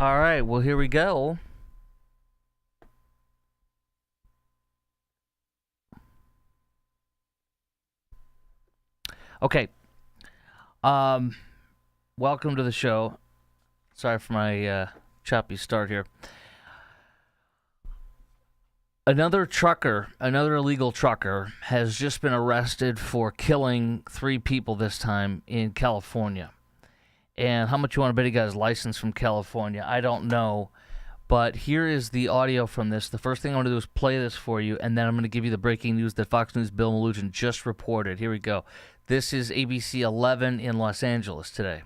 All right, well, here we go. Okay. Welcome to the show. Sorry for my choppy start here. Another illegal trucker, has just been arrested for killing 3 people this time in California. And how much you want to bet he got his license from California, I don't know. But here is the audio from this. The first thing I want to do is play this for you, and then I'm going to give you the breaking news that Fox News' Bill Melugin just reported. Here we go. This is ABC 11 in Los Angeles today.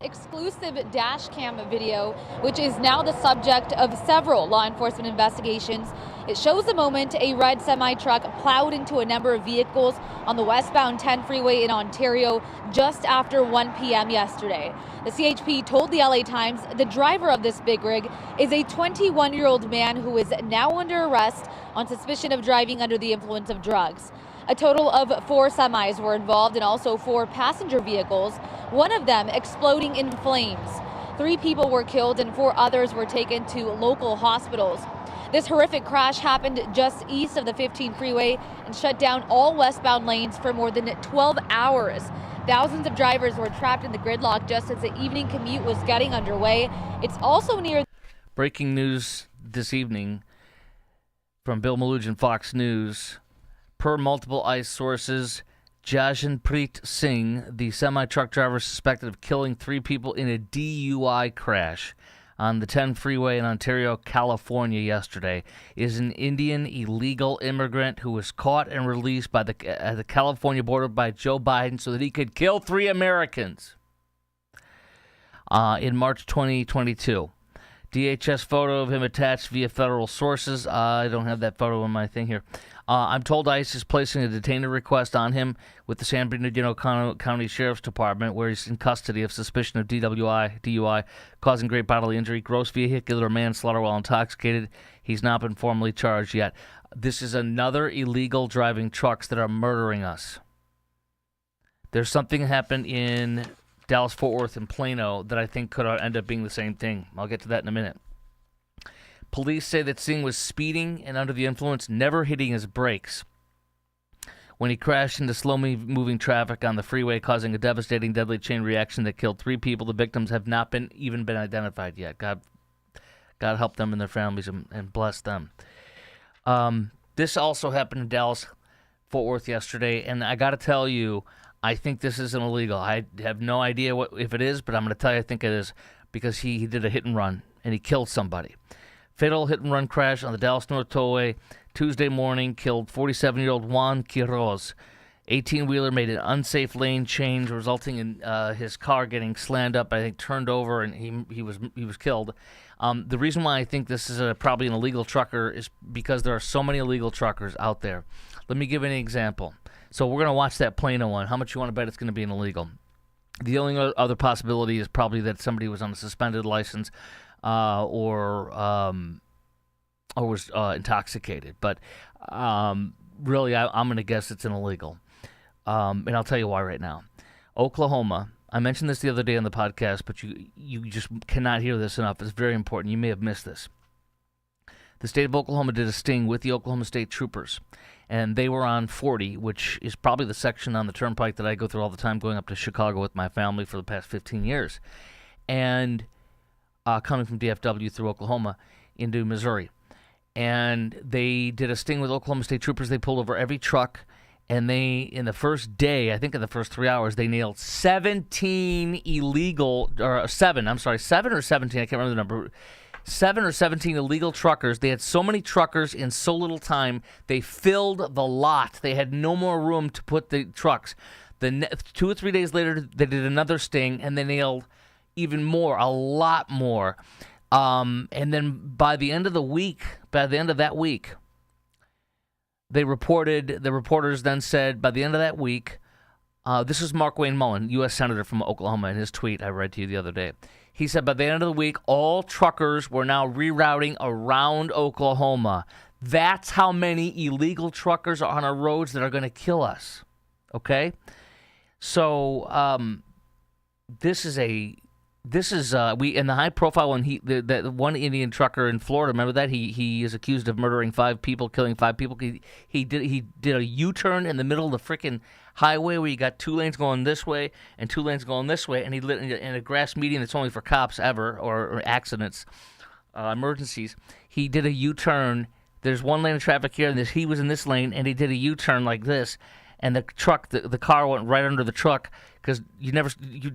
Exclusive dash cam video, which is now the subject of several law enforcement investigations. It shows the moment a red semi-truck plowed into a number of vehicles on the westbound 10 freeway in Ontario just after 1 p.m. yesterday. The CHP told the LA Times the driver of this big rig is a 21-year-old man who is now under arrest on suspicion of driving under the influence of drugs. A total of 4 semis were involved and also 4 passenger vehicles, one of them exploding in flames. 3 people were killed and 4 others were taken to local hospitals. This horrific crash happened just east of the 15 freeway and shut down all westbound lanes for more than 12 hours. Thousands of drivers were trapped in the gridlock just as the evening commute was getting underway. It's also near... Breaking news this evening from Bill Melugin, Fox News. Per multiple ICE sources, Jajanpreet Singh, the semi-truck driver suspected of killing 3 people in a DUI crash on the 10 freeway in Ontario, California yesterday, is an Indian illegal immigrant who was caught and released by at the California border by Joe Biden so that he could kill 3 Americans in March 2022. DHS photo of him attached via federal sources. I don't have that photo in my thing here. I'm told ICE is placing a detainer request on him with the San Bernardino County Sheriff's Department, where he's in custody of suspicion of DUI, causing great bodily injury, gross vehicular manslaughter while intoxicated. He's not been formally charged yet. This is another illegal driving trucks that are murdering us. There's something that happened in Dallas-Fort Worth and Plano that I think could end up being the same thing. I'll get to that in a minute. Police say that Singh was speeding and under the influence, never hitting his brakes when he crashed into slow-moving traffic on the freeway, causing a devastating, deadly chain reaction that killed 3 people. The victims have not even been identified yet. God help them and their families and bless them. This also happened in Dallas-Fort Worth yesterday, and I got to tell you, I think this isn't illegal. I have no idea if it is, but I'm going to tell you I think it is because he did a hit and run, and he killed somebody. Fatal hit-and-run crash on the Dallas North Tollway Tuesday morning killed 47-year-old Juan Quiroz. 18-wheeler made an unsafe lane change, resulting in his car getting slammed up, I think turned over, and he was killed. The reason why I think this is probably an illegal trucker is because there are so many illegal truckers out there. Let me give you an example. So we're going to watch that Plano one. How much you want to bet it's going to be an illegal? The only other possibility is probably that somebody was on a suspended license or was intoxicated. But really, I'm going to guess it's an illegal. And I'll tell you why right now. Oklahoma, I mentioned this the other day on the podcast, but you just cannot hear this enough. It's very important. You may have missed this. The state of Oklahoma did a sting with the Oklahoma State Troopers, and they were on 40, which is probably the section on the turnpike that I go through all the time going up to Chicago with my family for the past 15 years. And coming from DFW through Oklahoma into Missouri. And they did a sting with Oklahoma State Troopers. They pulled over every truck, and they, in the first day, I think in the first 3 hours, they nailed 7 or 17, I can't remember the number, 7 or 17 illegal truckers. They had so many truckers in so little time, they filled the lot. They had no more room to put the trucks. 2 or 3 days later, they did another sting, and they nailed even more, a lot more. And then by the end of that week, the reporters then said, by the end of that week, this is Mark Wayne Mullen, U.S. Senator from Oklahoma, in his tweet I read to you the other day. He said by the end of the week, all truckers were now rerouting around Oklahoma. That's how many illegal truckers are on our roads that are going to kill us. Okay? So this is a This is we in the high profile one. That one Indian trucker in Florida. Remember that he is accused of murdering 5 people, killing 5 people. He did a U-turn in the middle of the freaking highway where you got 2 lanes going this way and 2 lanes going this way, and he lit in a grass median that's only for cops ever or accidents, emergencies. He did a U-turn. There's 1 lane of traffic here, and he was in this lane, and he did a U-turn like this. And the truck, the car went right under the truck because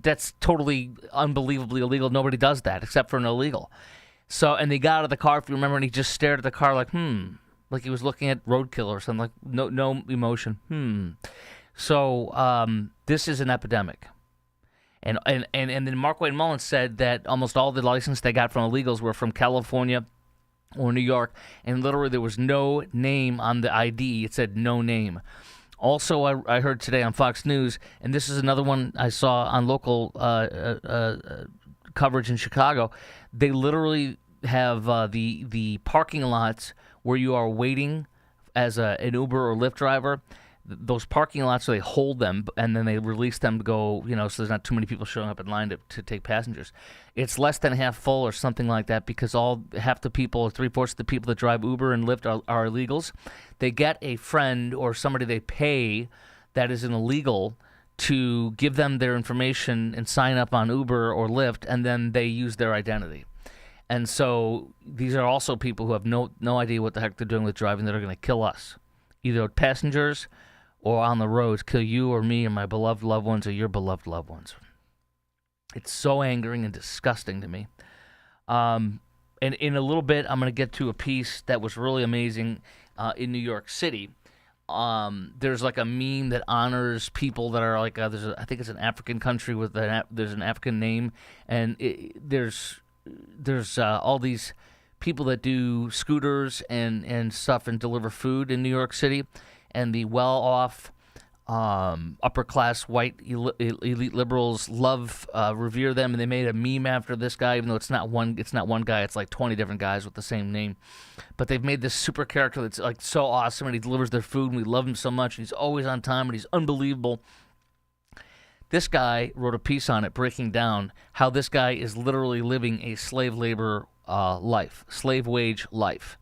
that's totally unbelievably illegal. Nobody does that except for an illegal. So, and they got out of the car, if you remember, and he just stared at the car like he was looking at roadkill or something, like no emotion. So, this is an epidemic. And then Mark Wayne Mullins said that almost all the license they got from illegals were from California or New York, and literally there was no name on the ID. It said no name. Also, I heard today on Fox News, and this is another one I saw on local coverage in Chicago. They literally have the parking lots where you are waiting as an Uber or Lyft driver. Those parking lots, so they hold them, and then they release them to go, so there's not too many people showing up in line to take passengers. It's less than half full or something like that because half the people, or 3/4 of the people that drive Uber and Lyft are illegals. They get a friend or somebody they pay that is an illegal to give them their information and sign up on Uber or Lyft, and then they use their identity. And so these are also people who have no idea what the heck they're doing with driving that are going to kill us, either passengers or on the roads, kill you or me or my beloved loved ones or your beloved loved ones. It's so angering and disgusting to me. And in a little bit, I'm going to get to a piece that was really amazing in New York City. There's like a meme that honors people that are like, I think it's an African country with there's an African name, and there's all these people that do scooters and stuff and deliver food in New York City. And the well-off, upper-class white elite liberals revere them, and they made a meme after this guy, even though it's not one guy, it's like 20 different guys with the same name. But they've made this super character that's like so awesome, and he delivers their food, and we love him so much, and he's always on time, and he's unbelievable. This guy wrote a piece on it breaking down how this guy is literally living a slave labor life, slave wage life.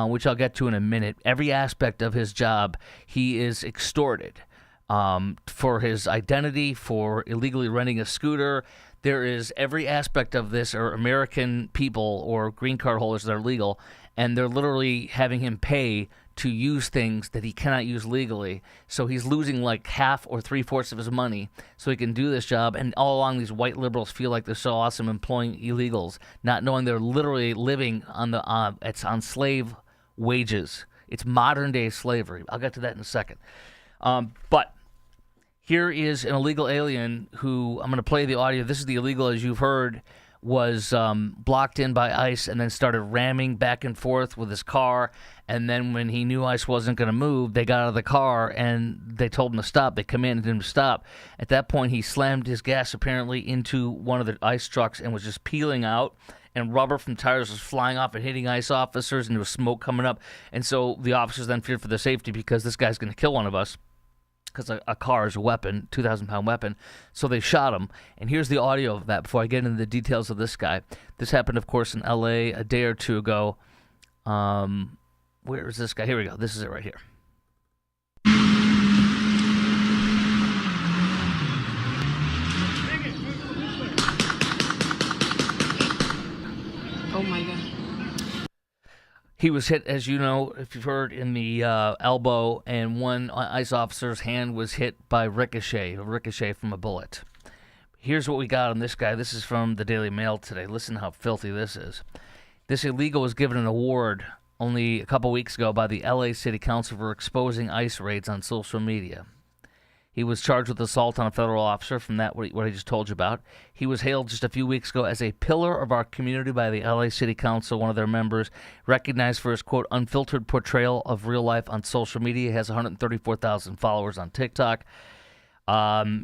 Which I'll get to in a minute. Every aspect of his job, he is extorted for his identity, for illegally renting a scooter. There is every aspect of this are American people or green card holders that are legal, and they're literally having him pay to use things that he cannot use legally. So he's losing like half or 3/4 of his money so he can do this job. And all along, these white liberals feel like they're so awesome employing illegals, not knowing they're literally living on it's on slave wages. It's modern day slavery. I'll get to that in a second. But here is an illegal alien who, I'm going to play the audio. This is the illegal, as you've heard, was blocked in by ICE and then started ramming back and forth with his car. And then when he knew ICE wasn't going to move, they got out of the car and they told him to stop. They commanded him to stop. At that point, he slammed his gas apparently into one of the ICE trucks and was just peeling out. And rubber from tires was flying off and hitting ICE officers, and there was smoke coming up. And so the officers then feared for their safety because this guy's going to kill one of us because a car is a weapon, 2,000-pound weapon. So they shot him. And here's the audio of that before I get into the details of this guy. This happened, of course, in L.A. a day or two ago. Where is this guy? Here we go. This is it right here. Oh my God. He was hit, as you know, if you've heard, in the elbow, and one ICE officer's hand was hit by a ricochet from a bullet. Here's what we got on this guy. This is from the Daily Mail today. Listen how filthy this is. This illegal was given an award only a couple weeks ago by the L.A. City Council for exposing ICE raids on social media. He was charged with assault on a federal officer from that, what I just told you about. He was hailed just a few weeks ago as a pillar of our community by the LA City Council, one of their members, recognized for his, quote, unfiltered portrayal of real life on social media. He has 134,000 followers on TikTok.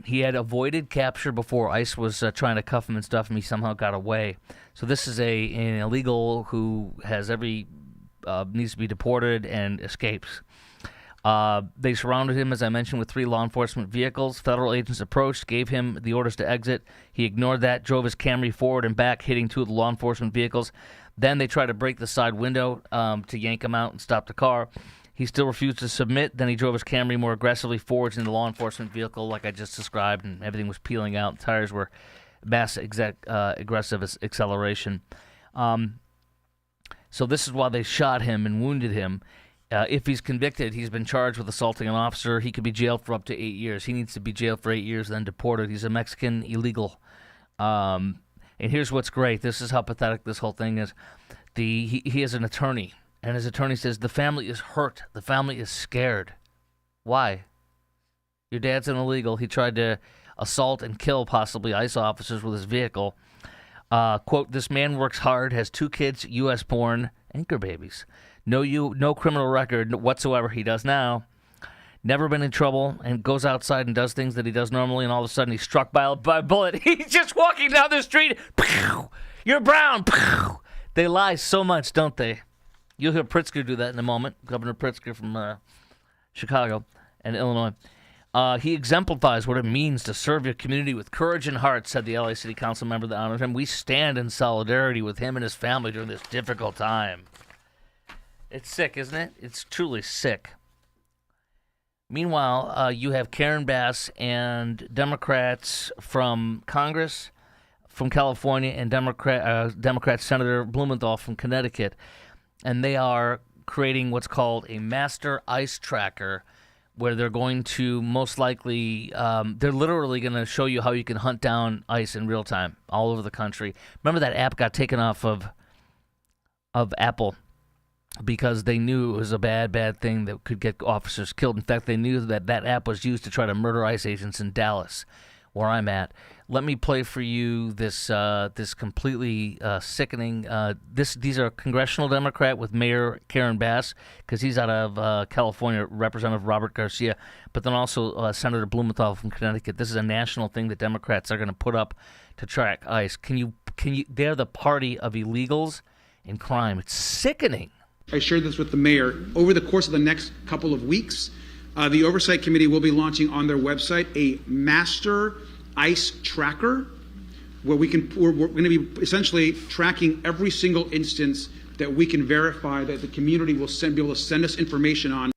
He had avoided capture before ICE was trying to cuff him and stuff, and he somehow got away. So this is an illegal who has needs to be deported and escapes. They surrounded him, as I mentioned, with 3 law enforcement vehicles. Federal agents approached, gave him the orders to exit. He ignored that, drove his Camry forward and back, hitting 2 of the law enforcement vehicles. Then they tried to break the side window to yank him out and stop the car. He still refused to submit. Then he drove his Camry more aggressively forwards in the law enforcement vehicle, like I just described, and everything was peeling out. The tires were aggressive acceleration. So this is why they shot him and wounded him. If he's convicted, he's been charged with assaulting an officer. He could be jailed for up to 8 years. He needs to be jailed for 8 years, then deported. He's a Mexican illegal. And here's what's great. This is how pathetic this whole thing is. He has an attorney, and his attorney says the family is hurt. The family is scared. Why? Your dad's an illegal. He tried to assault and kill possibly ICE officers with his vehicle. Quote, this man works hard, has 2 kids, U.S.-born, anchor babies. No criminal record whatsoever. He does now. Never been in trouble, and goes outside and does things that he does normally, and all of a sudden he's struck by a bullet. He's just walking down the street. Pow! You're brown. Pow! They lie so much, don't they? You'll hear Pritzker do that in a moment. Governor Pritzker from Chicago and Illinois. He exemplifies what it means to serve your community with courage and heart, said the LA City Council member that honored him. We stand in solidarity with him and his family during this difficult time. It's sick, isn't it? It's truly sick. Meanwhile, you have Karen Bass and Democrats from Congress, from California, and Democrat Senator Blumenthal from Connecticut, and they are creating what's called a master ICE tracker, where they're going to most likely, they're literally going to show you how you can hunt down ICE in real time all over the country. Remember that app got taken off of Apple because they knew it was a bad thing that could get officers killed. In fact, they knew that app was used to try to murder ICE agents in Dallas, where I'm at. Let me play for you this completely sickening. These are congressional Democrat with Mayor Karen Bass, because he's out of California, Representative Robert Garcia, but then also Senator Blumenthal from Connecticut. This is a national thing that Democrats are going to put up to track ICE. Can you? They're the party of illegals and crime. It's sickening. I shared this with the mayor. Over the course of the next couple of weeks, the Oversight Committee will be launching on their website a master ICE tracker, where we're going to be essentially tracking every single instance that we can verify that the community will be able to send us information on.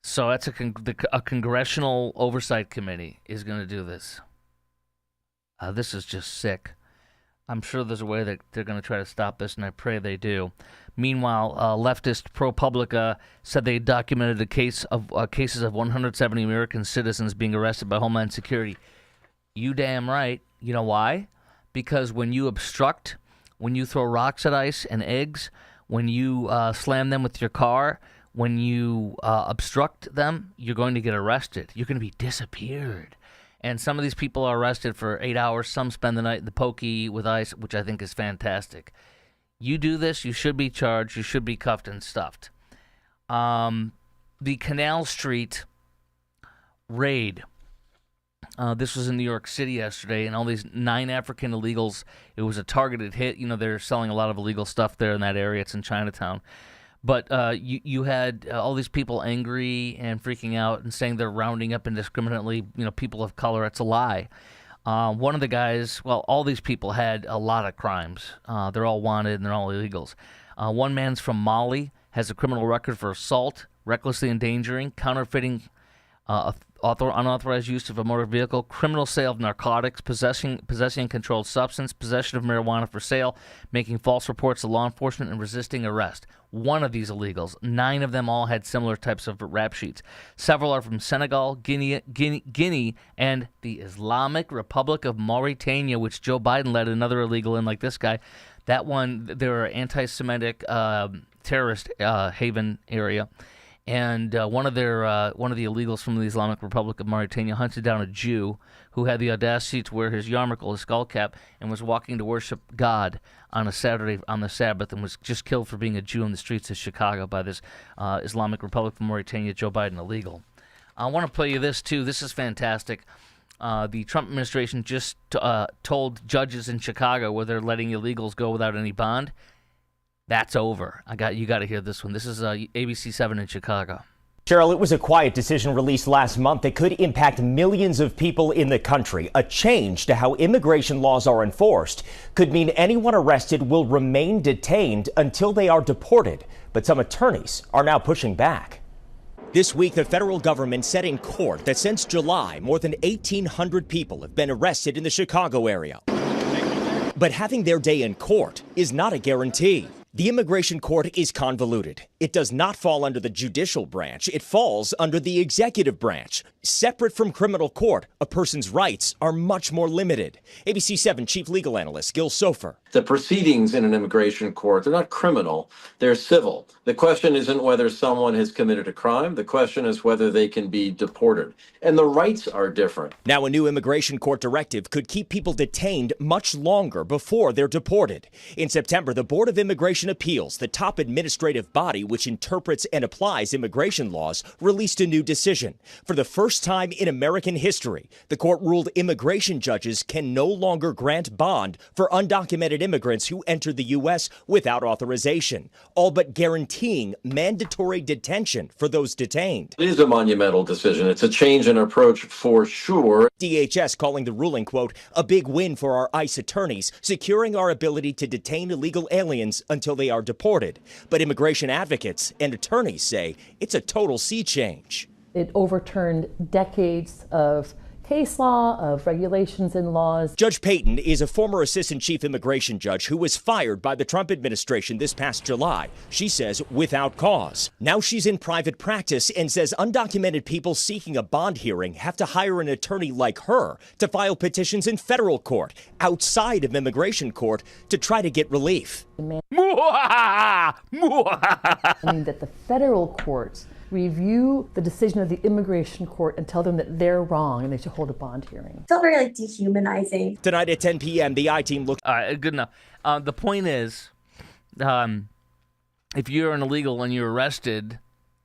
So that's a congressional oversight committee is going to do this. This is just sick. I'm sure there's a way that they're going to try to stop this, and I pray they do. Meanwhile, leftist ProPublica said they documented cases of 170 American citizens being arrested by Homeland Security. You damn right. You know why? Because when you obstruct, when you throw rocks at ICE and eggs, when you slam them with your car, when you obstruct them, you're going to get arrested. You're going to be disappeared. And some of these people are arrested for 8 hours. Some spend the night in the pokey with ICE, which I think is fantastic. You do this, you should be charged. You should be cuffed and stuffed. The Canal Street raid. This was in New York City yesterday, and all these 9 African illegals. It was a targeted hit. You know, they're selling a lot of illegal stuff there in that area. It's in Chinatown. But you had all these people angry and freaking out and saying they're rounding up indiscriminately, people of color. It's a lie. One of the guys, all these people had a lot of crimes. They're all wanted and they're all illegals. One man's from Mali, has a criminal record for assault, recklessly endangering, counterfeiting, unauthorized use of a motor vehicle, criminal sale of narcotics, possessing a controlled substance, possession of marijuana for sale, making false reports to law enforcement, and resisting arrest. One of these illegals. 9 of them all had similar types of rap sheets. Several are from Senegal, Guinea, and the Islamic Republic of Mauritania, which Joe Biden let another illegal in, like this guy. That one, they're an anti-Semitic terrorist haven area. And one of the illegals from the Islamic Republic of Mauritania hunted down a Jew who had the audacity to wear his yarmulke, his skull cap, and was walking to worship God on a Saturday on the Sabbath, and was just killed for being a Jew in the streets of Chicago by this Islamic Republic of Mauritania Joe Biden illegal. I want to play you this too. This is fantastic. The Trump administration just told judges in Chicago where they're letting illegals go without any bond. That's over. You got to hear this one. This is ABC 7 in Chicago. Cheryl, it was a quiet decision released last month that could impact millions of people in the country. A change to how immigration laws are enforced could mean anyone arrested will remain detained until they are deported. But some attorneys are now pushing back. This week, the federal government said in court that since July, more than 1,800 people have been arrested in the Chicago area. But having their day in court is not a guarantee. The immigration court is convoluted. It does not fall under the judicial branch. It falls under the executive branch. Separate from criminal court, a person's rights are much more limited. ABC 7 chief legal analyst Gil Sofer. The proceedings in an immigration court, they're not criminal, they're civil. The question isn't whether someone has committed a crime. The question is whether they can be deported. And the rights are different. Now, a new immigration court directive could keep people detained much longer before they're deported. In September, the Board of Immigration Appeals, the top administrative body which interprets and applies immigration laws, released a new decision. For the first time in American history, the court ruled immigration judges can no longer grant bond for undocumented immigrants who enter the U.S. without authorization, all but guaranteeing mandatory detention for those detained. It is a monumental decision. It's a change in approach for sure. DHS calling the ruling, quote, a big win for our ICE attorneys, securing our ability to detain illegal aliens until they are deported. But immigration advocates and attorneys say it's a total sea change. It overturned decades of case law, of regulations and laws. Judge Payton is a former assistant chief immigration judge who was fired by the Trump administration this past July. She says without cause. Now she's in private practice and says undocumented people seeking a bond hearing have to hire an attorney like her to file petitions in federal court outside of immigration court to try to get relief. I mean that the federal courts review the decision of the immigration court and tell them that they're wrong and they should hold a bond hearing. It felt very dehumanizing. Tonight at 10 p.m., the I-Team looked. All right, good enough. The point is, if you're an illegal and you're arrested,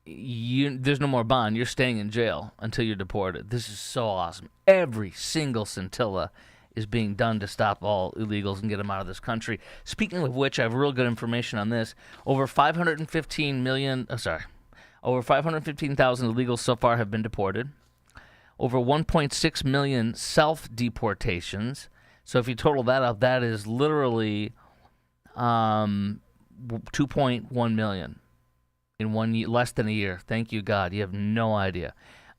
there's no more bond. You're staying in jail until you're deported. This is so awesome. Every single scintilla is being done to stop all illegals and get them out of this country. Speaking of which, I have real good information on this. Over 515,000 illegals so far have been deported. Over 1.6 million self-deportations. So if you total that up, that is literally 2.1 million in 1 year, less than a year. Thank you, God. You have no idea.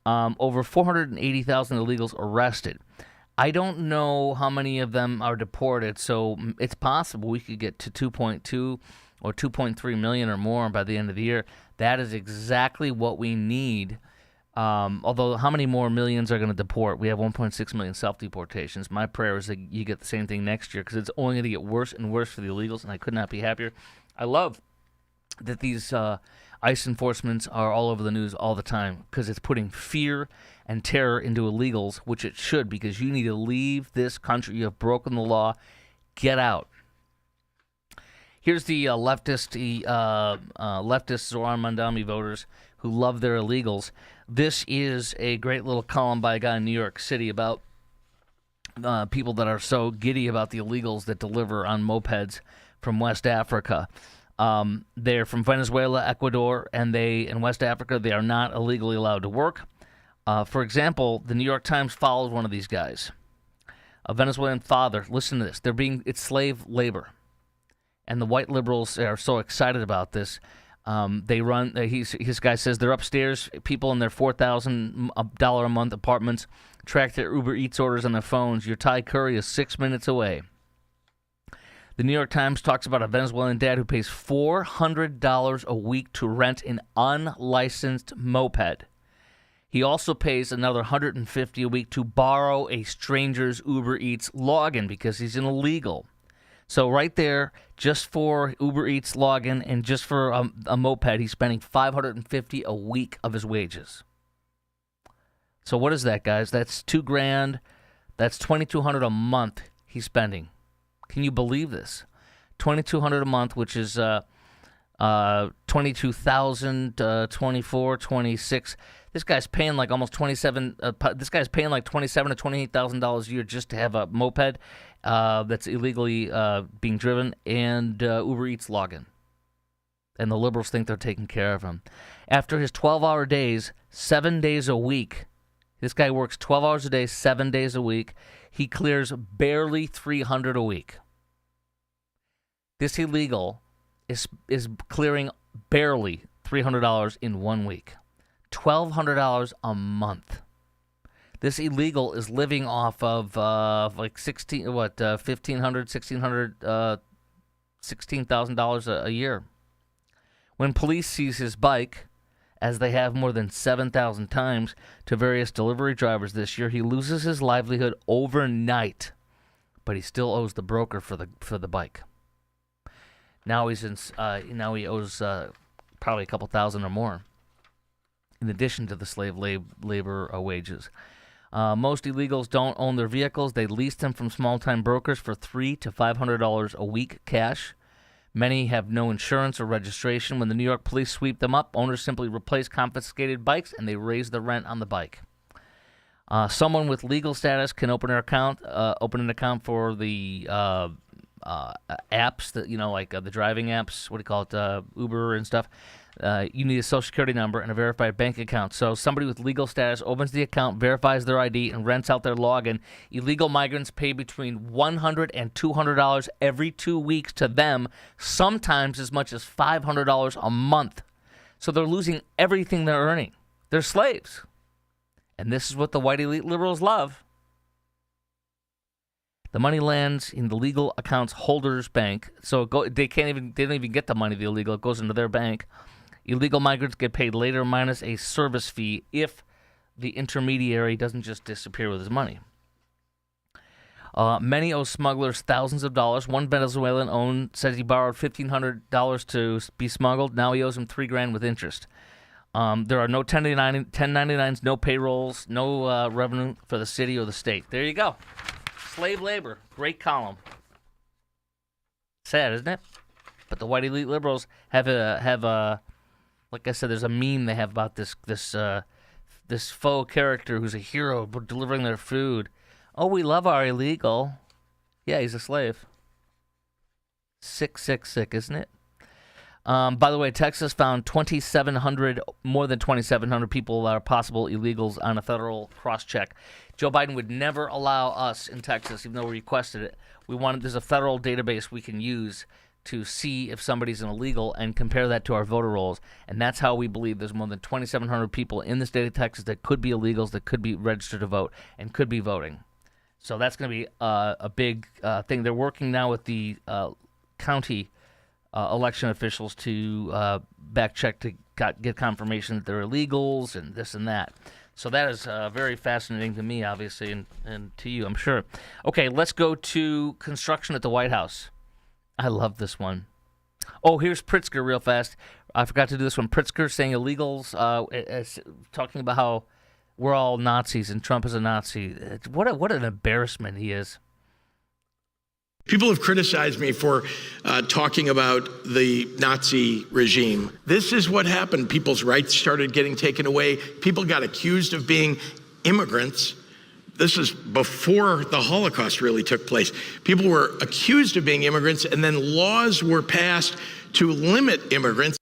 Over 480,000 illegals arrested. I don't know how many of them are deported, so it's possible we could get to 2.2 or 2.3 million or more by the end of the year. That is exactly what we need. Although how many more millions are going to deport? We have 1.6 million self-deportations. My prayer is that you get the same thing next year because it's only going to get worse and worse for the illegals, and I could not be happier. I love that these ICE enforcements are all over the news all the time because it's putting fear and terror into illegals, which it should, because you need to leave this country. You have broken the law. Get out. Here's the leftist Zoran Mandami voters who love their illegals. This is a great little column by a guy in New York City about people that are so giddy about the illegals that deliver on mopeds from West Africa. They're from Venezuela, Ecuador, and in West Africa, they are not illegally allowed to work. For example, the New York Times followed one of these guys, a Venezuelan father. Listen to this. It's slave labor. And the white liberals are so excited about this. His guy says they're upstairs, people in their $4,000 a month apartments track their Uber Eats orders on their phones. Your Thai curry is 6 minutes away. The New York Times talks about a Venezuelan dad who pays $400 a week to rent an unlicensed moped. He also pays another $150 a week to borrow a stranger's Uber Eats login because he's an illegal. So right there, just for Uber Eats login and just for a moped, he's spending $550 a week of his wages. So what is that, guys? That's $2,000. That's $2,200 a month he's spending. Can you believe this? $2,200 a month, which is 22,000, 24, 26. This guy's paying like almost 27. This guy's paying like $27,000 to $28,000 a year just to have a moped that's illegally being driven and Uber Eats login. and the liberals think they're taking care of him. After his 12-hour days, 7 days a week, this guy works 12 hours a day, 7 days a week. He clears barely $300 a week. This illegal is clearing barely $300 in 1 week. $1,200 a month. This illegal is living off of like $16,000 a year. When police seize his bike, as they have more than 7,000 times to various delivery drivers this year, he loses his livelihood overnight, but he still owes the broker for the bike. Now he owes probably a couple thousand or more, in addition to the slave labor wages. Most illegals don't own their vehicles. They lease them from small-time brokers for $300 to $500 a week cash. Many have no insurance or registration. When the New York police sweep them up, owners simply replace confiscated bikes and they raise the rent on the bike. Someone with legal status can open an account for the apps that like the driving apps. What do you call it? Uber and stuff. You need a social security number and a verified bank account. So somebody with legal status opens the account, verifies their ID, and rents out their login. Illegal migrants pay between $100 and $200 every 2 weeks to them, sometimes as much as $500 a month. So they're losing everything they're earning. They're slaves. And this is what the white elite liberals love. The money lands in the legal account's holder's bank. So they don't even get the money, the illegal. It goes into their bank. Illegal migrants get paid later minus a service fee if the intermediary doesn't just disappear with his money. Many owe smugglers thousands of dollars. One Venezuelan says he borrowed $1,500 to be smuggled. Now he owes him $3,000 with interest. There are no 1099s, no payrolls, no revenue for the city or the state. There you go. Slave labor. Great column. Sad, isn't it? But the white elite liberals have like I said, there's a meme they have about this faux character who's a hero delivering their food. Oh, we love our illegal. Yeah, he's a slave. Sick, isn't it? By the way, Texas found more than 2,700 people that are possible illegals on a federal cross-check. Joe Biden would never allow us in Texas, even though we requested it. There's a federal database we can use to see if somebody's an illegal and compare that to our voter rolls. And that's how we believe there's more than 2,700 people in the state of Texas that could be illegals, that could be registered to vote, and could be voting. So that's going to be a big thing. They're working now with the county election officials to back check to get confirmation that they're illegals and this and that. So that is very fascinating to me, obviously, and to you, I'm sure. Okay, let's go to construction at the White House. I love this one. Oh, here's Pritzker real fast. I forgot to do this one. Pritzker saying illegals, talking about how we're all Nazis and Trump is a Nazi. What an embarrassment he is. People have criticized me for talking about the Nazi regime. This is what happened. People's rights started getting taken away. People got accused of being immigrants. This is before the Holocaust really took place. People were accused of being immigrants, and then laws were passed to limit immigrants.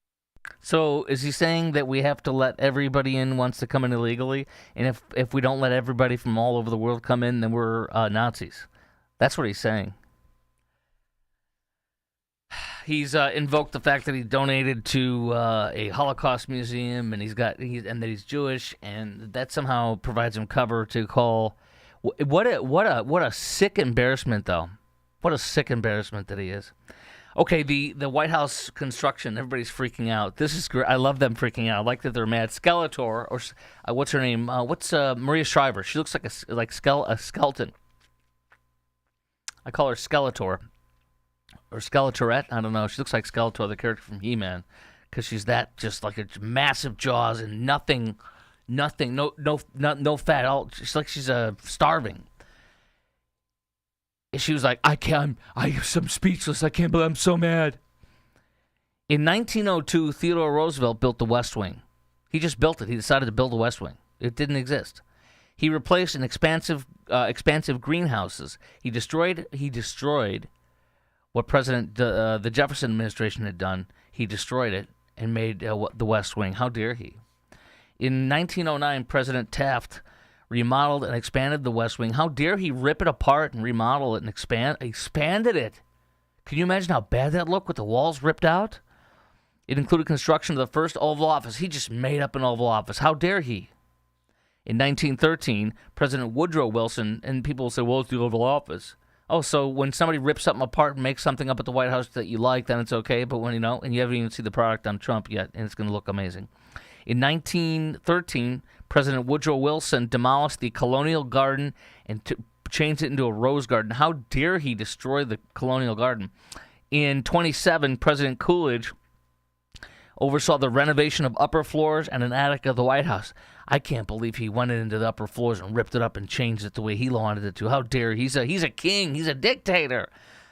So is he saying that we have to let everybody in wants to come in illegally? And if we don't let everybody from all over the world come in, then we're Nazis? That's what he's saying. He's invoked the fact that he donated to a Holocaust museum, and and that he's Jewish, and that somehow provides him cover to call. What a sick embarrassment, though. What a sick embarrassment that he is. Okay, the White House construction, everybody's freaking out. This is great. I love them freaking out. I like that they're mad. Skeletor, or what's her name? What's Maria Shriver? She looks like a skeleton. I call her Skeletor. Or Skeletorette, I don't know. She looks like Skeletor, the character from He-Man, because she's that just like a massive jaws and nothing, no fat. All she's like she's starving. And she was like, I'm speechless. I can't believe I'm so mad. In 1902, Theodore Roosevelt built the West Wing. He just built it. He decided to build the West Wing. It didn't exist. He replaced expansive greenhouses. He destroyed what the Jefferson administration had done. he destroyed it and made the West Wing. How dare he? In 1909, President Taft remodeled and expanded the West Wing. How dare he rip it apart and remodel it and expanded it? Can you imagine how bad that looked with the walls ripped out? It included construction of the first Oval Office. He just made up an Oval Office. How dare he? In 1913, President Woodrow Wilson, and people will say, well, it's the Oval Office. Oh, so when somebody rips something apart and makes something up at the White House that you like, then it's okay. But when and you haven't even seen the product on Trump yet, and it's going to look amazing. In 1913, President Woodrow Wilson demolished the Colonial Garden and changed it into a rose garden. How dare he destroy the Colonial Garden? In 1927, President Coolidge oversaw the renovation of upper floors and an attic of the White House. I can't believe he went into the upper floors and ripped it up and changed it the way he wanted it to. How dare he? He's a king. He's a dictator.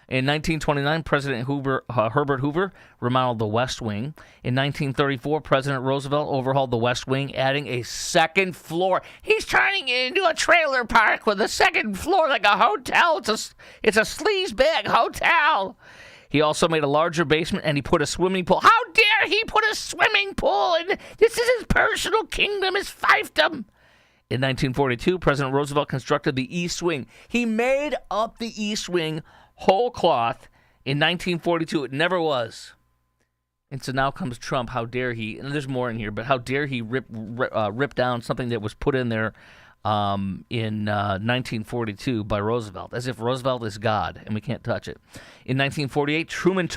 In 1929, President Herbert Hoover remodeled the West Wing. In 1934, President Roosevelt overhauled the West Wing, adding a second floor. He's turning it into a trailer park with a second floor like a hotel. It's a sleazebag hotel. He also made a larger basement, and he put a swimming pool. How dare he put a swimming pool? And this is his personal kingdom, his fiefdom. In 1942, President Roosevelt constructed the East Wing. He made up the East Wing whole cloth. In 1942, it never was. And so now comes Trump. How dare he? And there's more in here, but how dare he rip down something that was put in there in 1942 by Roosevelt, as if Roosevelt is God and we can't touch it. In 1948, Truman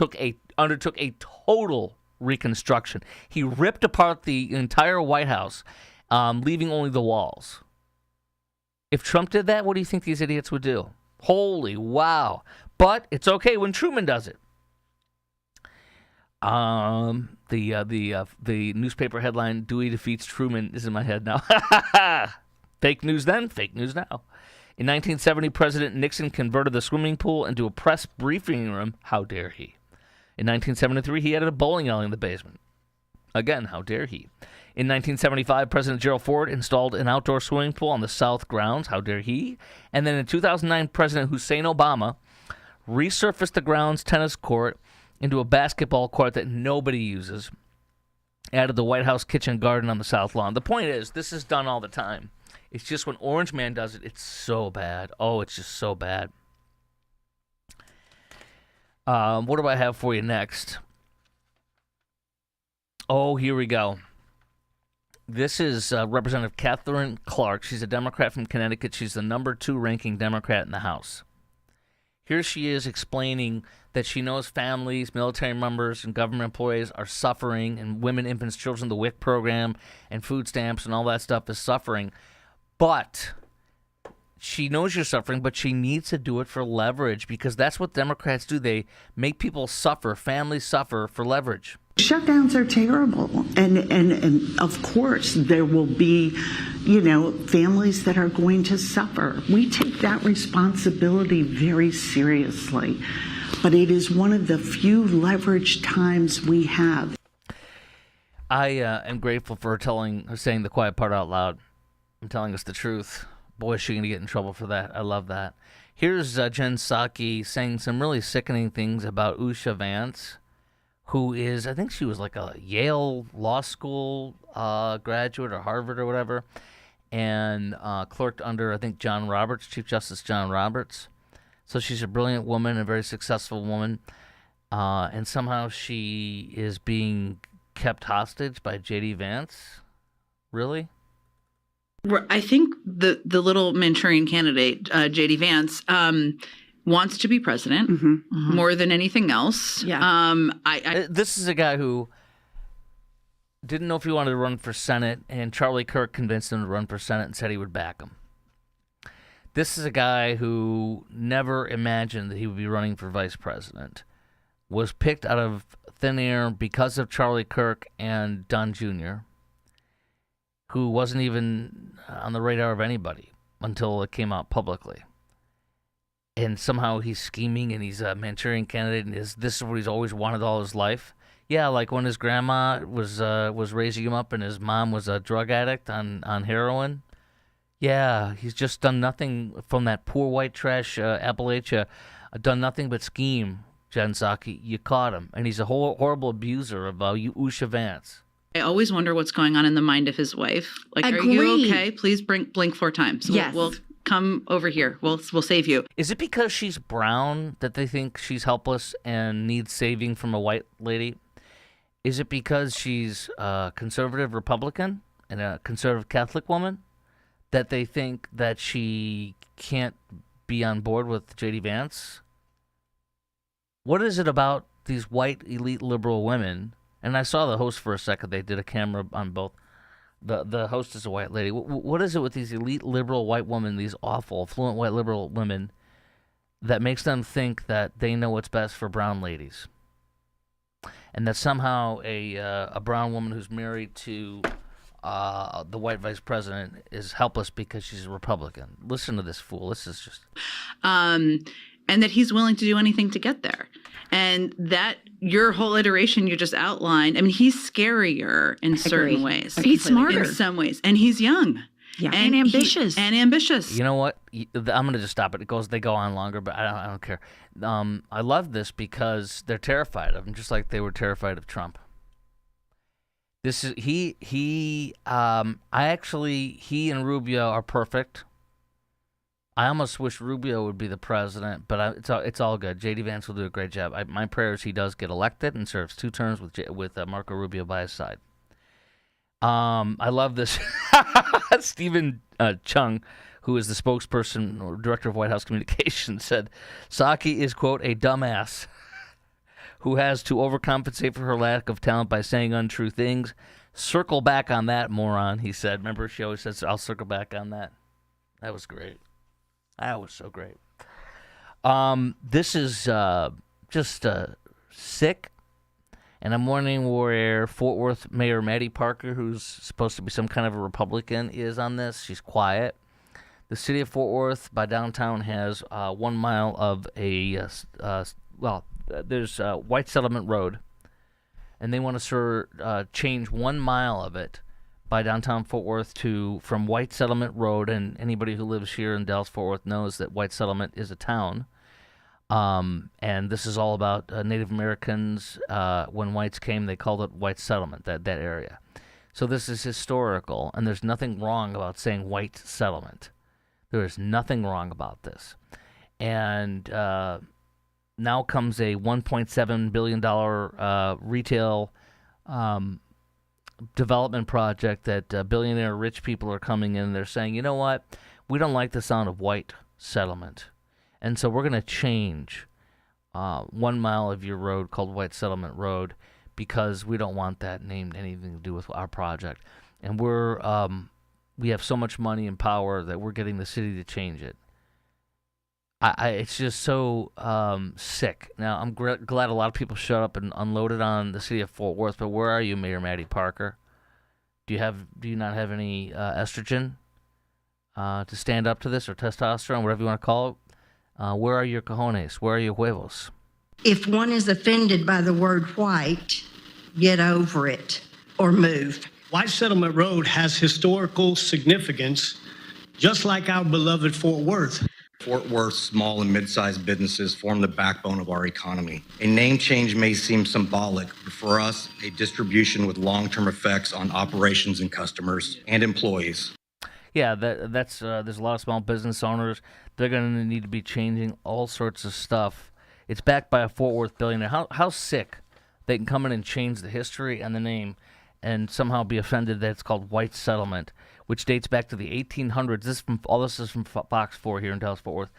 undertook a total reconstruction. He ripped apart the entire White House, leaving only the walls. If Trump did that, what do you think these idiots would do? Holy wow. But it's okay when Truman does it. The newspaper headline, Dewey defeats Truman, is in my head now. Fake news then, fake news now. In 1970, President Nixon converted the swimming pool into a press briefing room. How dare he? In 1973, he added a bowling alley in the basement. Again, how dare he? In 1975, President Gerald Ford installed an outdoor swimming pool on the South grounds. How dare he? And then in 2009, President Hussein Obama resurfaced the grounds tennis court into a basketball court that nobody uses. Added the White House kitchen garden on the South lawn. The point is, this is done all the time. It's just when Orange Man does it, it's so bad. Oh, it's just so bad. What do I have for you next? Oh, here we go. This is Representative Catherine Clark. She's a Democrat from Connecticut. She's the number 2 ranking Democrat in the House. Here she is explaining that she knows families, military members, and government employees are suffering, and women, infants, children, the WIC program, and food stamps, and all that stuff is suffering. But she knows you're suffering, but she needs to do it for leverage, because that's what Democrats do. They make people suffer, families suffer for leverage. Shutdowns are terrible. And of course, there will be, families that are going to suffer. We take that responsibility very seriously. But it is one of the few leverage times we have. I am grateful for her saying the quiet part out loud and telling us the truth. Boy, is she going to get in trouble for that. I love that. Here's Jen Psaki saying some really sickening things about Usha Vance, who is, I think she was like a Yale Law School graduate or Harvard or whatever, and clerked under, I think, John Roberts, Chief Justice John Roberts. So she's a brilliant woman, a very successful woman, and somehow she is being kept hostage by J.D. Vance. Really? I think the little Manchurian candidate, J.D. Vance, wants to be president more than anything else. Yeah. This is a guy who didn't know if he wanted to run for Senate, and Charlie Kirk convinced him to run for Senate and said he would back him. This is a guy who never imagined that he would be running for vice president, was picked out of thin air because of Charlie Kirk and Don Jr., who wasn't even on the radar of anybody until it came out publicly. And somehow he's scheming, and he's a Manchurian candidate, and this is what he's always wanted all his life. Yeah, like when his grandma was raising him up, and his mom was a drug addict on heroin. Yeah, he's just done nothing from that poor white trash Appalachia, done nothing but scheme. Jen Psaki, you caught him. And he's a horrible abuser of Usha Vance. I always wonder what's going on in the mind of his wife. Like, are Agreed. you okay? Please blink 4 times. Yes. We'll come over here. We'll save you. Is it because she's brown that they think she's helpless and needs saving from a white lady? Is it because she's a conservative Republican and a conservative Catholic woman that they think that she can't be on board with J.D. Vance? What is it about these white elite liberal women? And I saw the host for a second. They did a camera on both. The host is a white lady. What is it with these elite liberal white women, these awful, affluent white liberal women, that makes them think that they know what's best for brown ladies? And that somehow a brown woman who's married to the white vice president is helpless because she's a Republican. Listen to this fool. This is just... And that he's willing to do anything to get there. And that your whole iteration you just outlined, I mean, he's scarier in certain ways. He's smarter. In some ways. And he's young. Yeah, and ambitious. And ambitious. You know what? I'm going to just stop it. They go on longer, but I don't care. I love this because they're terrified of him, just like they were terrified of Trump. This is he and Rubio are perfect. I almost wish Rubio would be the president, but it's all good. J.D. Vance will do a great job. My prayer is he does get elected and serves 2 terms with Marco Rubio by his side. I love this. Stephen Chung, who is the spokesperson or director of White House Communications, said Psaki is, quote, a dumbass who has to overcompensate for her lack of talent by saying untrue things. Circle back on that, moron, he said. Remember, she always says, I'll circle back on that. That was great. That was so great. This is just sick. And I'm wondering where Fort Worth Mayor Maddie Parker, who's supposed to be some kind of a Republican, is on this. She's quiet. The city of Fort Worth by downtown has 1 mile of there's White Settlement Road. And they want to change 1 mile of it by downtown Fort Worth from White Settlement Road, and anybody who lives here in Dallas-Fort Worth knows that White Settlement is a town. And this is all about Native Americans. When whites came, they called it White Settlement, that area. So this is historical, and there's nothing wrong about saying White Settlement. There is nothing wrong about this. And now comes a $1.7 billion retail development project that billionaire rich people are coming in. They're saying, you know what? We don't like the sound of white settlement. And so we're going to change 1 mile of your road called White Settlement Road because we don't want that named anything to do with our project. And we have so much money and power that we're getting the city to change it. It's just so sick. Now, I'm glad a lot of people shut up and unloaded on the city of Fort Worth, but where are you, Mayor Maddie Parker? Do you not have any estrogen to stand up to this, or testosterone, whatever you want to call it? Where are your cojones? Where are your huevos? If one is offended by the word white, get over it or move. White Settlement Road has historical significance, just like our beloved Fort Worth. Fort Worth's small and mid-sized businesses form the backbone of our economy. A name change may seem symbolic, but for us, a distribution with long-term effects on operations and customers and employees. Yeah, that's there's a lot of small business owners. They're going to need to be changing all sorts of stuff. It's backed by a Fort Worth billionaire. How sick they can come in and change the history and the name and somehow be offended that it's called White Settlement, which dates back to the 1800s. This is from Fox 4 here in Dallas-Fort Worth.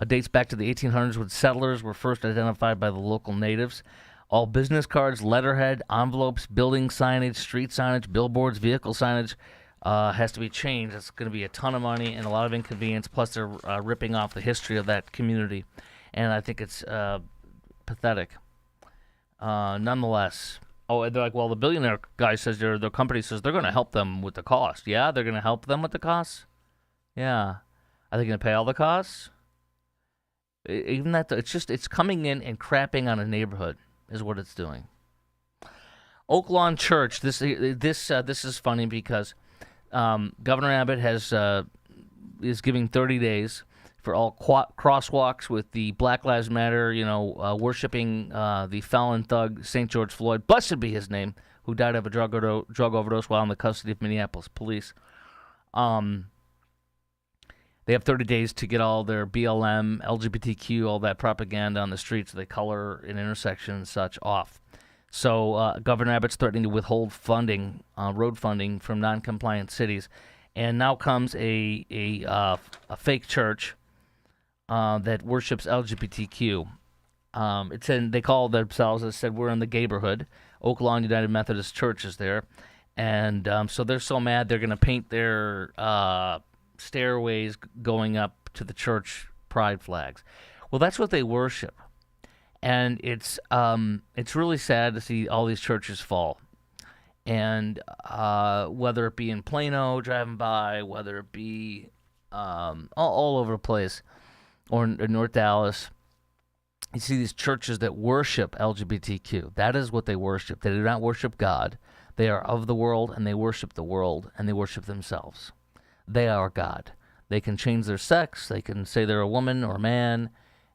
Dates back to the 1800s when settlers were first identified by the local natives. All business cards, letterhead, envelopes, building signage, street signage, billboards, vehicle signage has to be changed. It's going to be a ton of money and a lot of inconvenience, plus they're ripping off the history of that community. And I think it's pathetic. Nonetheless... Oh, they're like, well, the billionaire guy says the company says they're going to help them with the cost. Yeah, they're going to help them with the costs? Yeah. Are they going to pay all the costs? Even that, it's coming in and crapping on a neighborhood is what it's doing. Oak Lawn Church, this is funny because Governor Abbott is giving 30 days for all crosswalks with the Black Lives Matter, worshiping the felon thug St. George Floyd, blessed be his name, who died of a drug overdose while in the custody of Minneapolis police. They have 30 days to get all their BLM, LGBTQ, all that propaganda on the streets, the color and intersection and such off. So Governor Abbott's threatening to withhold funding, road funding from non-compliant cities. And now comes a fake church that worships LGBTQ. They call themselves, as I said, we're in the neighborhood. Oak Lawn United Methodist Church is there. And so they're so mad they're going to paint their stairways going up to the church pride flags. Well, that's what they worship. And it's really sad to see all these churches fall. And whether it be in Plano, driving by, whether it be all over the place, or in North Dallas, you see these churches that worship LGBTQ. That is what they worship. They do not worship God. They are of the world, and they worship the world, and they worship themselves. They are God. They can change their sex. They can say they're a woman or a man,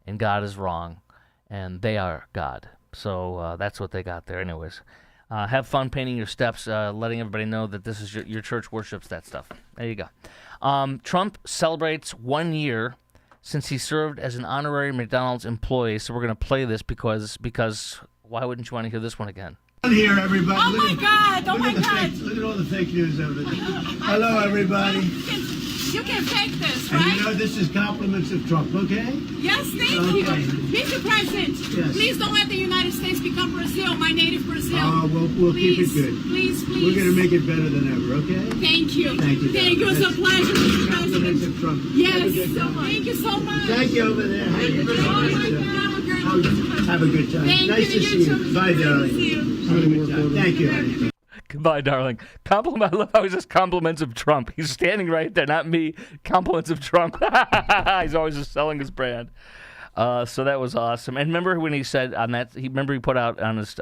and God is wrong, and they are God. So that's what they got there anyways. Have fun painting your steps, letting everybody know that this is your church worships that stuff. There you go. Trump celebrates 1 year since he served as an honorary McDonald's employee. So we're going to play this because why wouldn't you want to hear this one again? Here, everybody. Oh my God! Oh my God! Look at all the fake news over there. Hello, everybody. You can fake this, And right? you know this is compliments of Trump, okay? Yes, thank you. Mr. President, Yes. please don't let the United States become Brazil, my native Brazil. We'll keep it good. Please. We're going to make it better than ever, okay? Thank you. Thank you. Thank you. It's a pleasure, Mr. Compliments President. of Trump. Yes. Have a good time. Thank you so much. Thank you over there. Have a good time. Thank Nice you. to see you. Bye, darling. Have a good time. Thank you, honey. Goodbye, darling. I love how he's just compliments of Trump. He's standing right there, not me. Compliments of Trump. He's always just selling his brand. So that was awesome. And remember when he said on that, he put out on his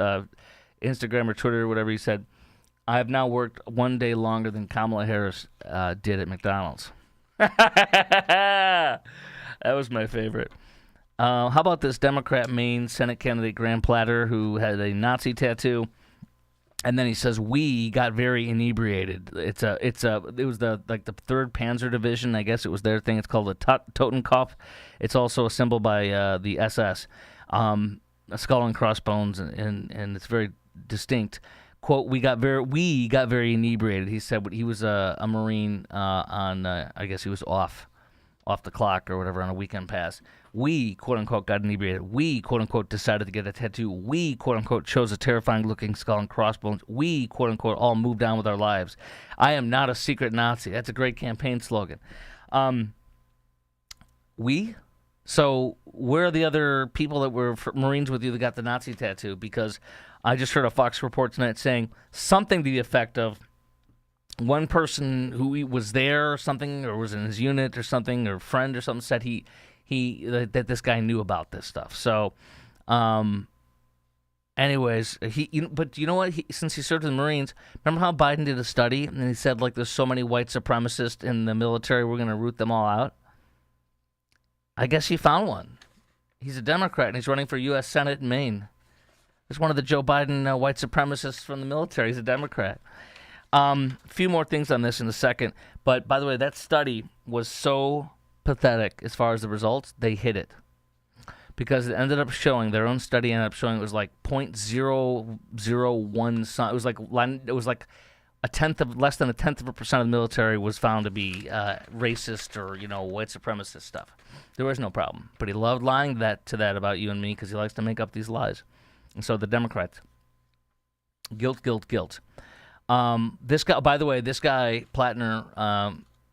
Instagram or Twitter or whatever, he said, I have now worked 1 day longer than Kamala Harris did at McDonald's. That was my favorite. How about this Democrat Maine Senate candidate Graham Platter, who had a Nazi tattoo? And then he says, "We got very inebriated." It was the 3rd Panzer Division, I guess it was their thing. It's called the Totenkopf. It's also assembled by the SS, a skull and crossbones, and it's very distinct. Quote: "We got very inebriated." He said he was a Marine on I guess he was off the clock or whatever on a weekend pass. We, quote-unquote, got inebriated. We, quote-unquote, decided to get a tattoo. We, quote-unquote, chose a terrifying-looking skull and crossbones. We, quote-unquote, all moved on with our lives. I am not a secret Nazi. That's a great campaign slogan. We? So where are the other people that were Marines with you that got the Nazi tattoo? Because I just heard a Fox report tonight saying something to the effect of one person who was there or something, or was in his unit or something, or friend or something, said that this guy knew about this stuff. So, anyways, but you know what? Since he served in the Marines, remember how Biden did a study and he said there's so many white supremacists in the military, we're going to root them all out. I guess he found one. He's a Democrat and he's running for U.S. Senate in Maine. He's one of the Joe Biden white supremacists from the military. He's a Democrat. A few more things on this in a second. But by the way, that study was so pathetic as far as the results. They hid it because it ended up showing, their own study ended up showing it was like 0.001. It was like less than a tenth of a percent of the military was found to be racist or white supremacist stuff. There was no problem. But he loved lying to that about you and me because he likes to make up these lies. And so the Democrats, guilt. This guy, by the way, Plattner,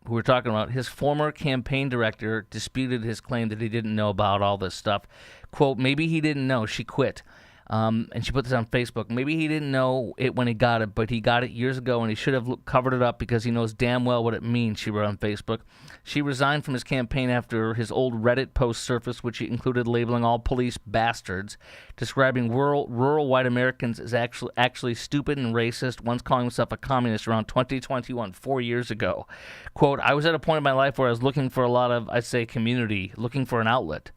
who we're talking about, his former campaign director disputed his claim that he didn't know about all this stuff. Quote, "Maybe he didn't know. She quit." And she put this on Facebook. Maybe he didn't know it when he got it, but he got it years ago, and he should have covered it up because he knows damn well what it means, she wrote on Facebook. She resigned from his campaign after his old Reddit post surfaced, which included labeling all police bastards, describing rural white Americans as actually stupid and racist, once calling himself a communist around 2021, 4 years ago. Quote, I was at a point in my life where I was looking for a lot of, I'd say, community, looking for an outlet.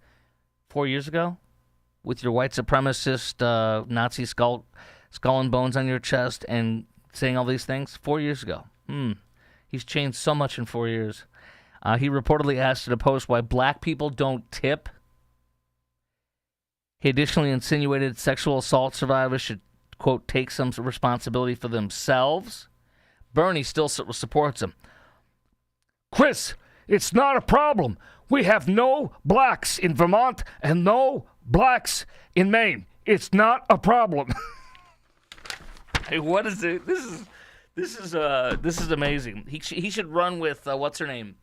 4 years ago? With your white supremacist Nazi skull and bones on your chest and saying all these things? 4 years ago. He's changed so much in 4 years. He reportedly asked in a post why black people don't tip. He additionally insinuated sexual assault survivors should, quote, take some responsibility for themselves. Bernie still supports him. Chris, it's not a problem. We have no blacks in Vermont and no blacks in Maine. It's not a problem. Hey, what is it? This is amazing. He should run with what's her name?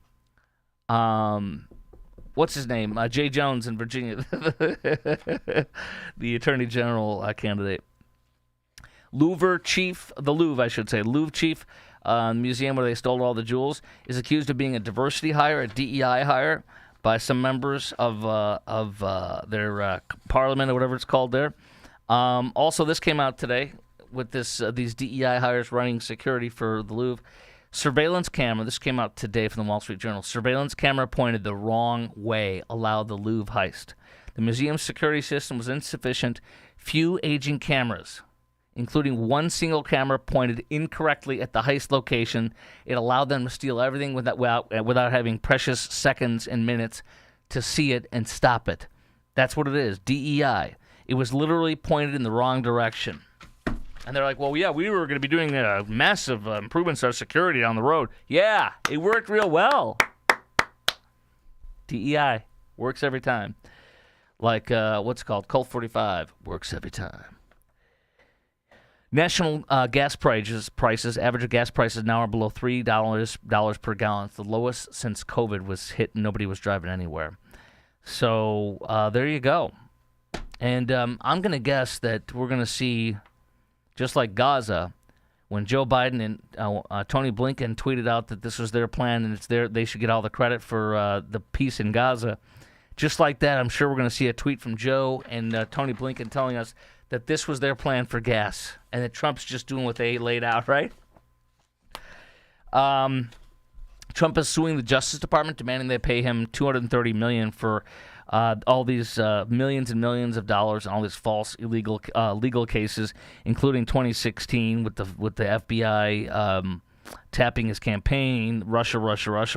What's his name? Jay Jones in Virginia, the Attorney General candidate. Louvre chief, Louvre chief, museum where they stole all the jewels, is accused of being a diversity hire, a DEI hire, by some members of their parliament or whatever it's called there. Also, this came out today with these DEI hires running security for the Louvre. Surveillance camera, this came out today from the Wall Street Journal. Surveillance camera pointed the wrong way, allowed the Louvre heist. The museum's security system was insufficient. Few aging cameras, including one single camera pointed incorrectly at the heist location. It allowed them to steal everything without having precious seconds and minutes to see it and stop it. That's what it is, DEI. It was literally pointed in the wrong direction. And they're like, well, yeah, we were going to be doing massive improvements to our security on the road. Yeah, it worked real well. DEI works every time. Like, what's it called? Colt 45 works every time. National gas prices, average gas prices now are below $3 per gallon. It's the lowest since COVID was hit and nobody was driving anywhere. So there you go. And I'm going to guess that we're going to see, just like Gaza, when Joe Biden and Tony Blinken tweeted out that this was their plan and they should get all the credit for the peace in Gaza. Just like that, I'm sure we're going to see a tweet from Joe and Tony Blinken telling us that this was their plan for gas and that Trump's just doing what they laid out, right? Trump is suing the Justice Department, demanding they pay him $230 million for all these millions and millions of dollars and all these false illegal legal cases, including 2016 with the FBI tapping his campaign, Russia,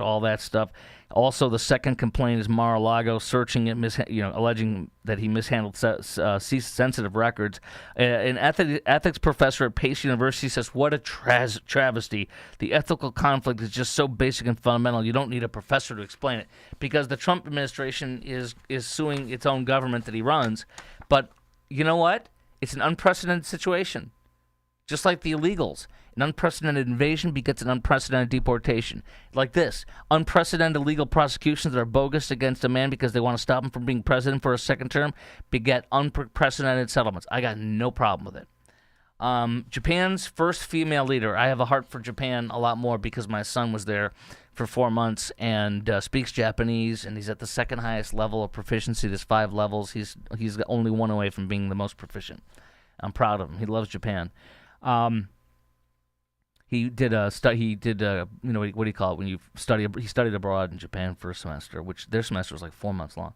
all that stuff. Also, the second complaint is Mar-a-Lago searching it, alleging that he mishandled sensitive records. An ethics professor at Pace University says, "What a travesty! The ethical conflict is just so basic and fundamental. You don't need a professor to explain it." Because the Trump administration is suing its own government that he runs, but you know what? It's an unprecedented situation, just like the illegals. An unprecedented invasion begets an unprecedented deportation. Like this, unprecedented legal prosecutions that are bogus against a man because they want to stop him from being president for a second term beget unprecedented settlements. I got no problem with it. Japan's first female leader. I have a heart for Japan a lot more because my son was there for 4 months and speaks Japanese, and he's at the second highest level of proficiency. There's 5 levels. He's only one away from being the most proficient. I'm proud of him. He loves Japan. He did what do you call it when you study? He studied abroad in Japan for a semester, which their semester was like 4 months long.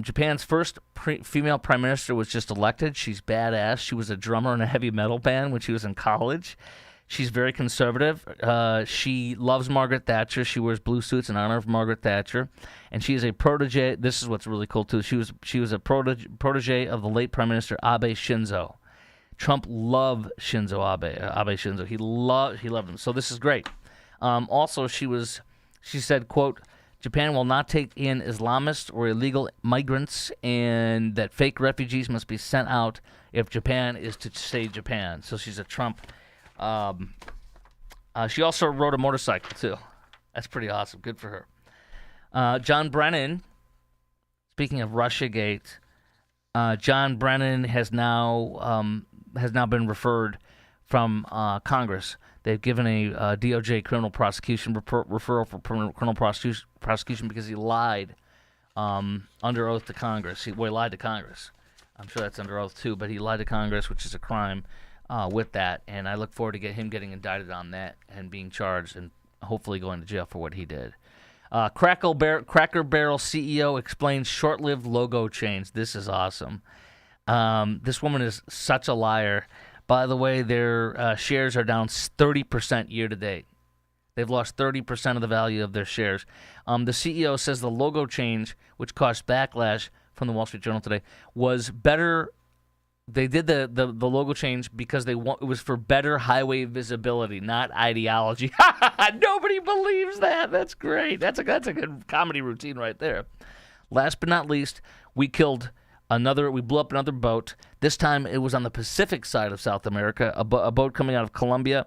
Japan's first female prime minister was just elected. She's badass. She was a drummer in a heavy metal band when she was in college. She's very conservative. She loves Margaret Thatcher. She wears blue suits in honor of Margaret Thatcher, and she is a protege. This is what's really cool too. She was a protege of the late Prime Minister Abe Shinzo. Trump loved Shinzo Abe Shinzo. He loved him. So this is great. Also, she said, quote, Japan will not take in Islamists or illegal migrants, and that fake refugees must be sent out if Japan is to stay Japan. So she's a Trump. She also rode a motorcycle, too. That's pretty awesome. Good for her. John Brennan, speaking of Russiagate, John Brennan has now been referred from Congress. They've given a DOJ criminal prosecution referral for criminal prosecution because he lied under oath to Congress. He lied to Congress. I'm sure that's under oath too, but he lied to Congress, which is a crime with that. And I look forward to him getting indicted on that and being charged and hopefully going to jail for what he did. Cracker Barrel CEO explains short-lived logo change. This is awesome. This woman is such a liar. By the way, their shares are down 30% year to date. They've lost 30% of the value of their shares. The CEO says the logo change, which caused backlash from the Wall Street Journal today, was better. They did the logo change because it was for better highway visibility, not ideology. Nobody believes that. That's great. That's a good comedy routine right there. Last but not least, we blew up another boat. This time it was on the Pacific side of South America, a boat coming out of Colombia,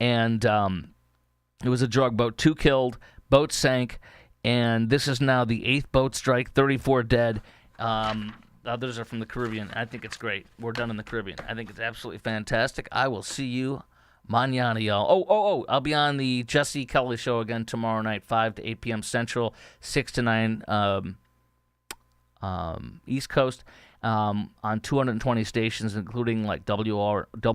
and it was a drug boat. 2 killed, boat sank, and this is now the 8th boat strike, 34 dead. Others are from the Caribbean. I think it's great. We're done in the Caribbean. I think it's absolutely fantastic. I will see you mañana, y'all. I'll be on the Jesse Kelly Show again tomorrow night, 5 to 8 p.m. Central, 6 to 9 East Coast, on 220 stations, including like